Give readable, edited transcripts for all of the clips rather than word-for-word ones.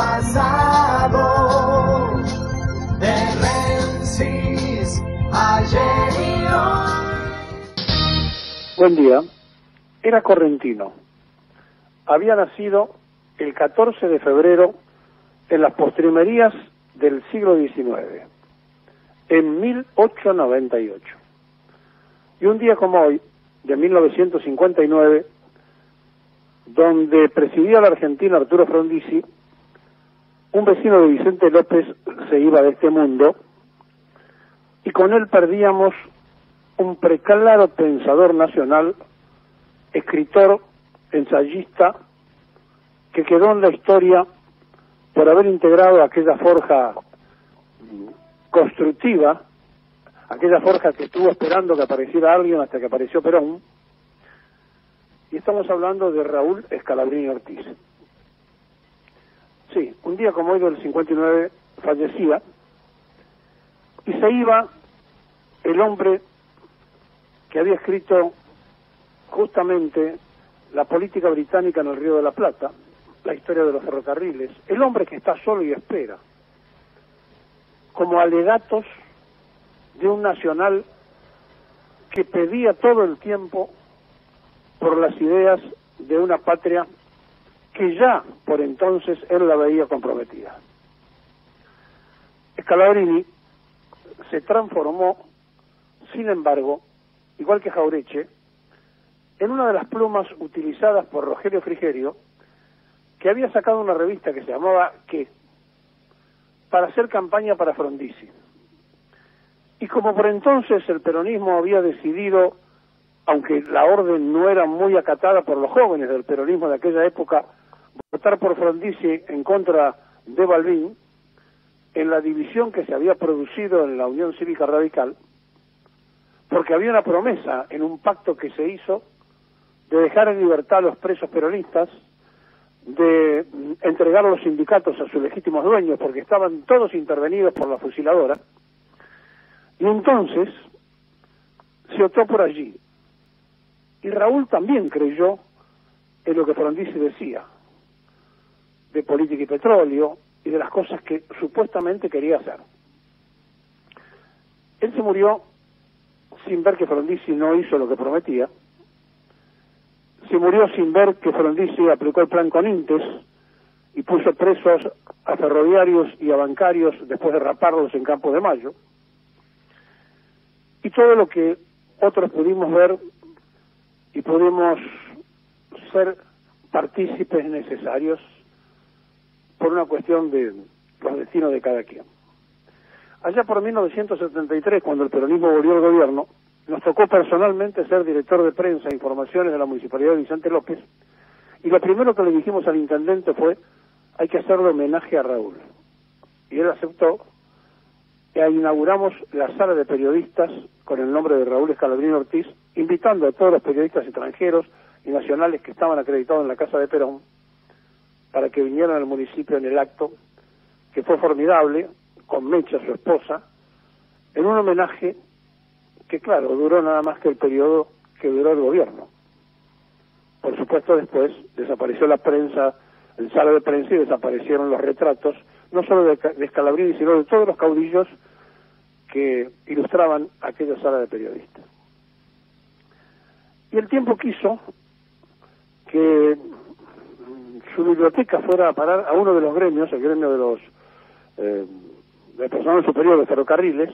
pasado, de Rensis, ayer y hoy. Buen día. Era correntino. Había nacido el 14 de febrero en las postrimerías del siglo XIX, en 1898. Y un día como hoy, de 1959, donde presidía la Argentina Arturo Frondizi, un vecino de Vicente López se iba de este mundo, y con él perdíamos un preclaro pensador nacional, escritor, ensayista, que quedó en la historia por haber integrado aquella forja constructiva, aquella forja que estuvo esperando que apareciera alguien hasta que apareció Perón, y estamos hablando de Raúl Scalabrini Ortiz. Sí, un día como hoy del 59 fallecía, y se iba el hombre que había escrito justamente la política británica en el Río de la Plata, la historia de los ferrocarriles, el hombre que está solo y espera, como alegatos de un nacional que pedía todo el tiempo por las ideas de una patria que ya por entonces él la veía comprometida. Scalabrini se transformó, sin embargo, igual que Jauretche, en una de las plumas utilizadas por Rogelio Frigerio, que había sacado una revista que se llamaba ¿Qué?, para hacer campaña para Frondizi. Y como por entonces el peronismo había decidido, aunque la orden no era muy acatada por los jóvenes del peronismo de aquella época, votar por Frondizi en contra de Balbín, en la división que se había producido en la Unión Cívica Radical, porque había una promesa en un pacto que se hizo de dejar en libertad a los presos peronistas, de entregar a los sindicatos a sus legítimos dueños, porque estaban todos intervenidos por la fusiladora, y entonces se optó por allí. Y Raúl también creyó en lo que Frondizi decía, de política y petróleo, y de las cosas que supuestamente quería hacer. Él se murió sin ver que Frondizi no hizo lo que prometía, se murió sin ver que Frondizi aplicó el plan Conintes y puso presos a ferroviarios y a bancarios después de raparlos en Campo de Mayo, y todo lo que otros pudimos ver y pudimos ser partícipes necesarios por una cuestión de los destinos de cada quien. Allá por 1973, cuando el peronismo volvió al gobierno, nos tocó personalmente ser director de prensa e informaciones de la Municipalidad de Vicente López, y lo primero que le dijimos al intendente fue: hay que hacerle homenaje a Raúl. Y él aceptó, y inauguramos la sala de periodistas con el nombre de Raúl Scalabrini Ortiz, invitando a todos los periodistas extranjeros y nacionales que estaban acreditados en la Casa de Perón, para que vinieran al municipio en el acto, que fue formidable, con Mecha, su esposa, en un homenaje que, claro, duró nada más que el periodo que duró el gobierno. Por supuesto, después desapareció la prensa, en sala de prensa, y desaparecieron los retratos, no solo de Scalabrini, sino de todos los caudillos que ilustraban aquella sala de periodistas. Y el tiempo quiso que su biblioteca fuera a parar a uno de los gremios, el gremio de los del personal superior de ferrocarriles,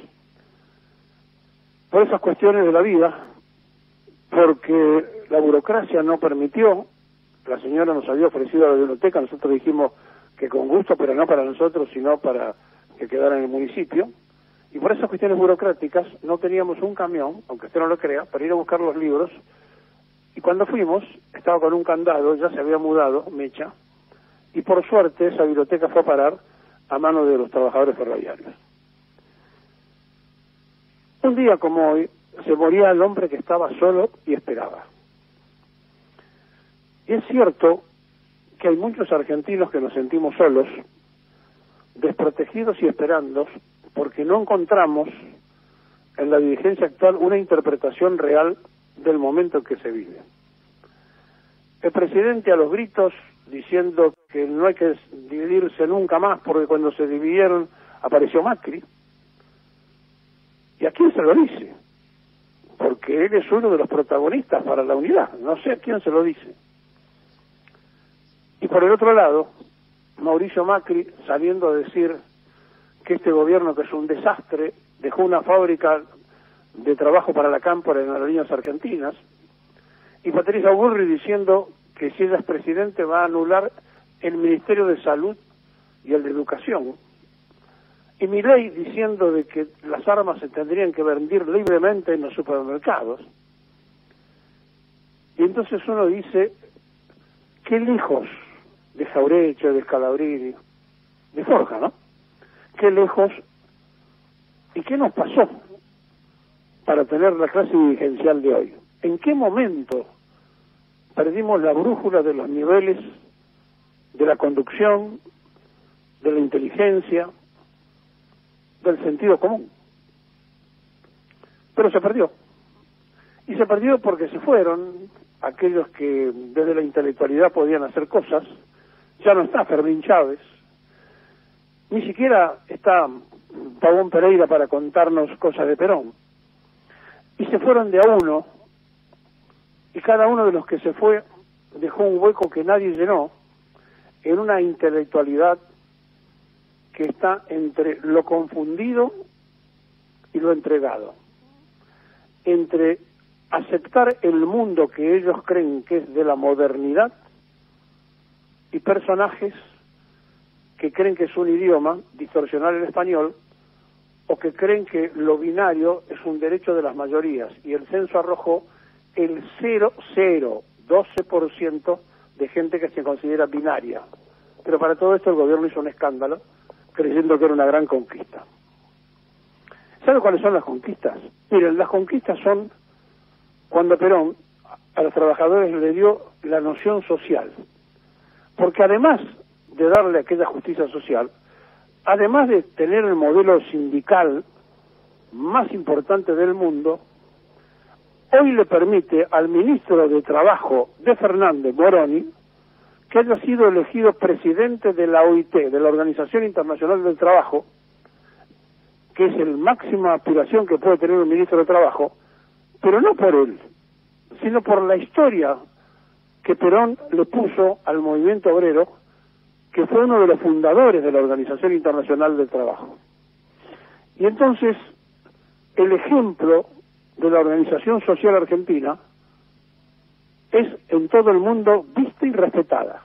por esas cuestiones de la vida, porque la burocracia no permitió. La señora nos había ofrecido la biblioteca, nosotros dijimos que con gusto, pero no para nosotros, sino para que quedara en el municipio, y por esas cuestiones burocráticas no teníamos un camión, aunque usted no lo crea, para ir a buscar los libros, y cuando fuimos, estaba con un candado, ya se había mudado, Mecha, y por suerte esa biblioteca fue a parar a manos de los trabajadores ferroviarios. Un día como hoy, se moría el hombre que estaba solo y esperaba. Y es cierto que hay muchos argentinos que nos sentimos solos, desprotegidos y esperando, porque no encontramos en la dirigencia actual una interpretación real del momento en que se vive. El presidente a los gritos diciendo que no hay que dividirse nunca más porque cuando se dividieron apareció Macri. ¿Y a quién se lo dice? Porque él es uno de los protagonistas para la unidad, no sé a quién se lo dice. Y por el otro lado, Mauricio Macri, saliendo a decir que este gobierno, que es un desastre, dejó una fábrica de trabajo para la cámpora en Aerolíneas Argentinas, y Patricia Bullrich diciendo que si ella es presidente va a anular el Ministerio de Salud y el de Educación, y Milei diciendo de que las armas se tendrían que vender libremente en los supermercados. Y entonces uno dice, qué lejos de Jauretche, de Scalabrini, de Forja, ¿no? Qué lejos, y qué nos pasó para tener la clase dirigencial de hoy. ¿En qué momento perdimos la brújula de los niveles de la conducción, de la inteligencia, del sentido común? Pero se perdió. Y se perdió porque se fueron aquellos que desde la intelectualidad podían hacer cosas. Ya no está Fermín Chávez, ni siquiera está Pavón Pereira para contarnos cosas de Perón. Y se fueron de a uno, y cada uno de los que se fue dejó un hueco que nadie llenó en una intelectualidad que está entre lo confundido y lo entregado, entre aceptar el mundo que ellos creen que es de la modernidad y personajes que creen que es un idioma, distorsionar el español, o que creen que lo binario es un derecho de las mayorías, y el censo arrojó el 0,012% de gente que se considera binaria. Pero para todo esto el gobierno hizo un escándalo, creyendo que era una gran conquista. ¿Sabe cuáles son las conquistas? Miren, las conquistas son cuando Perón a los trabajadores le dio la noción social, porque además de darle aquella justicia social, además de tener el modelo sindical más importante del mundo, hoy le permite al ministro de Trabajo de Fernández, Moroni, que haya sido elegido presidente de la OIT, de la Organización Internacional del Trabajo, que es el máxima aspiración que puede tener un ministro de Trabajo, pero no por él, sino por la historia que Perón le puso al movimiento obrero, que fue uno de los fundadores de la Organización Internacional del Trabajo. Y entonces, el ejemplo de la organización social argentina es en todo el mundo vista y respetada.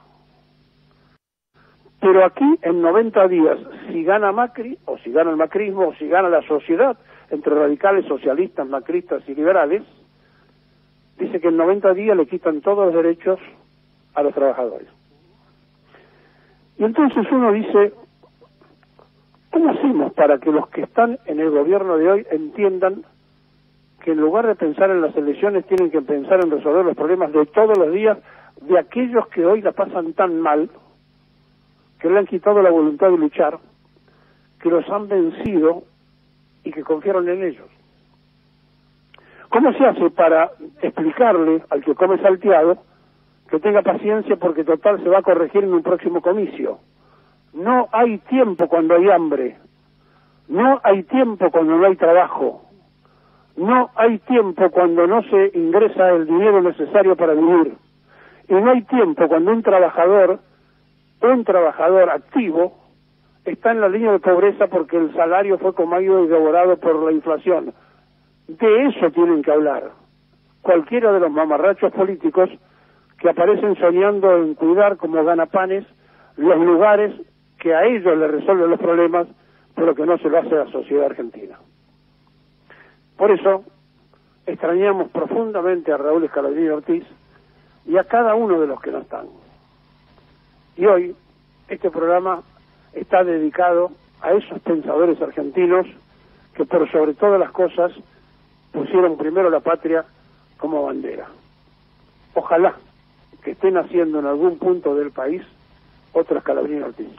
Pero aquí, en 90 días, si gana Macri, o si gana el macrismo, o si gana la sociedad, entre radicales, socialistas, macristas y liberales, dice que en 90 días le quitan todos los derechos a los trabajadores. Y entonces uno dice, ¿cómo hacemos para que los que están en el gobierno de hoy entiendan que en lugar de pensar en las elecciones tienen que pensar en resolver los problemas de todos los días de aquellos que hoy la pasan tan mal, que le han quitado la voluntad de luchar, que los han vencido y que confiaron en ellos? ¿Cómo se hace para explicarle al que come salteado que tenga paciencia porque total se va a corregir en un próximo comicio? No hay tiempo cuando hay hambre, no hay tiempo cuando no hay trabajo, no hay tiempo cuando no se ingresa el dinero necesario para vivir, y no hay tiempo cuando un trabajador activo está en la línea de pobreza porque el salario fue comido y devorado por la inflación. De eso tienen que hablar cualquiera de los mamarrachos políticos que aparecen soñando en cuidar como ganapanes los lugares que a ellos les resuelven los problemas, pero que no se lo hace a la sociedad argentina. Por eso extrañamos profundamente a Raúl Scalabrini Ortiz y a cada uno de los que no están. Y hoy este programa está dedicado a esos pensadores argentinos que por sobre todas las cosas pusieron primero la patria como bandera. Ojalá que estén haciendo en algún punto del país otro Scalabrini Ortiz.